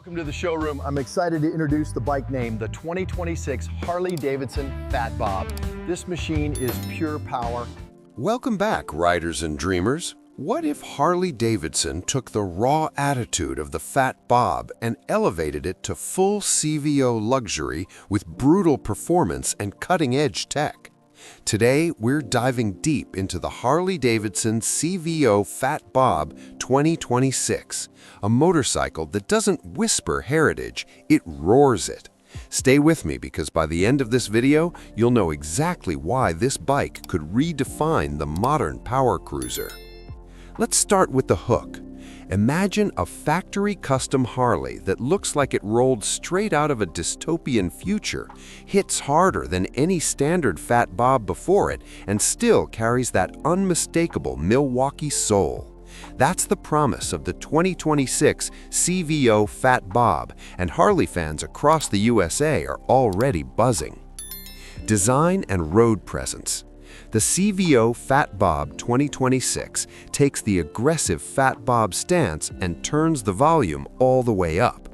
Welcome to the showroom. I'm excited to introduce the bike named the 2026 Harley-Davidson Fat Bob. This machine is pure power. Welcome back, riders and dreamers. What if Harley-Davidson took the raw attitude of the Fat Bob and elevated it to full CVO luxury with brutal performance and cutting-edge tech? Today, we're diving deep into the Harley-Davidson CVO Fat Bob 2026, a motorcycle that doesn't whisper heritage, it roars it. Stay with me because by the end of this video, you'll know exactly why this bike could redefine the modern power cruiser. Let's start with the hook. Imagine a factory-custom Harley that looks like it rolled straight out of a dystopian future, hits harder than any standard Fat Bob before it, and still carries that unmistakable Milwaukee soul. That's the promise of the 2026 CVO Fat Bob, and Harley fans across the USA are already buzzing. Design and road presence. The CVO Fat Bob 2026 takes the aggressive Fat Bob stance and turns the volume all the way up.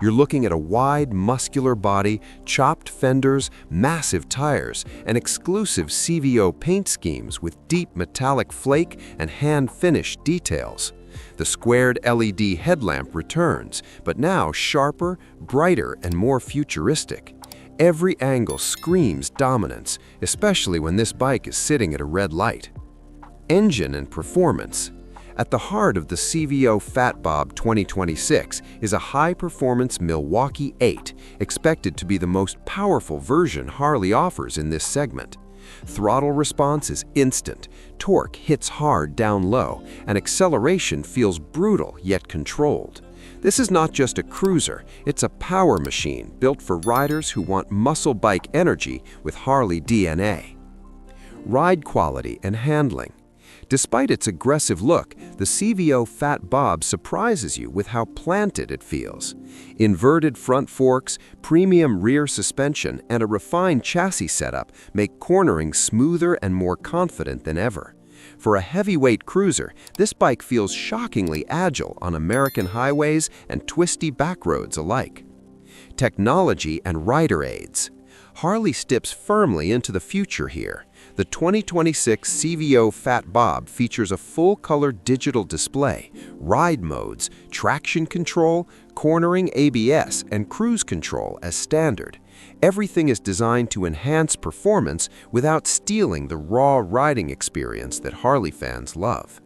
You're looking at a wide, muscular body, chopped fenders, massive tires, and exclusive CVO paint schemes with deep metallic flake and hand-finished details. The squared LED headlamp returns, but now sharper, brighter, and more futuristic. Every angle screams dominance, especially when this bike is sitting at a red light. Engine and performance. At the heart of the CVO Fat Bob 2026 is a high-performance Milwaukee 8, expected to be the most powerful version Harley offers in this segment. Throttle response is instant, torque hits hard down low, and acceleration feels brutal yet controlled. This is not just a cruiser, it's a power machine built for riders who want muscle bike energy with Harley DNA. Ride quality and handling. Despite its aggressive look, the CVO Fat Bob surprises you with how planted it feels. Inverted front forks, premium rear suspension, and a refined chassis setup make cornering smoother and more confident than ever. For a heavyweight cruiser, this bike feels shockingly agile on American highways and twisty backroads alike. Technology and rider aids. Harley steps firmly into the future here. The 2026 CVO Fat Bob features a full-color digital display, ride modes, traction control, cornering ABS, and cruise control as standard. Everything is designed to enhance performance without stealing the raw riding experience that Harley fans love.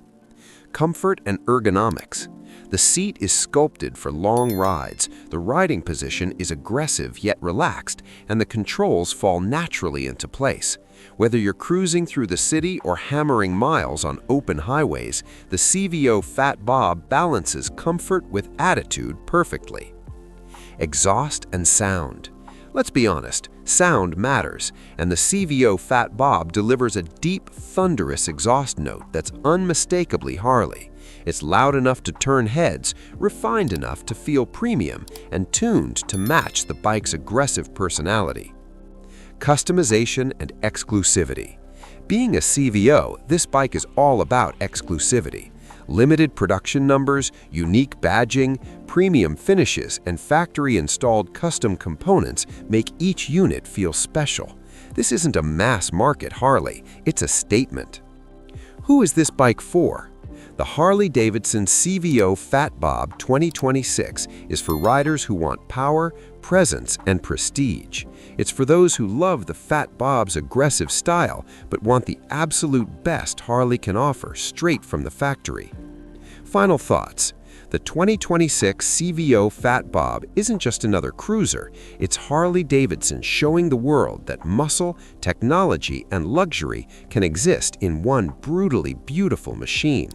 Comfort and ergonomics. The seat is sculpted for long rides, the riding position is aggressive yet relaxed, and the controls fall naturally into place. Whether you're cruising through the city or hammering miles on open highways, the CVO Fat Bob balances comfort with attitude perfectly. Exhaust and sound. Let's be honest, sound matters, and the CVO Fat Bob delivers a deep, thunderous exhaust note that's unmistakably Harley. It's loud enough to turn heads, refined enough to feel premium, and tuned to match the bike's aggressive personality. Customization and exclusivity. Being a CVO, this bike is all about exclusivity. Limited production numbers, unique badging, premium finishes, and factory-installed custom components make each unit feel special. This isn't a mass-market Harley, it's a statement. Who is this bike for? The Harley-Davidson CVO Fat Bob 2026 is for riders who want power, presence, and prestige. It's for those who love the Fat Bob's aggressive style but want the absolute best Harley can offer straight from the factory. Final thoughts. The 2026 CVO Fat Bob isn't just another cruiser, it's Harley-Davidson showing the world that muscle, technology, and luxury can exist in one brutally beautiful machine.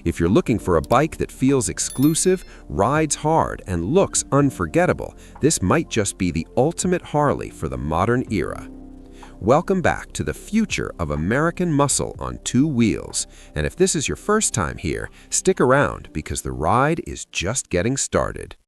If you're looking for a bike that feels exclusive, rides hard, and looks unforgettable, this might just be the ultimate Harley for the modern era. Welcome back to the future of American muscle on two wheels. And if this is your first time here, stick around because the ride is just getting started.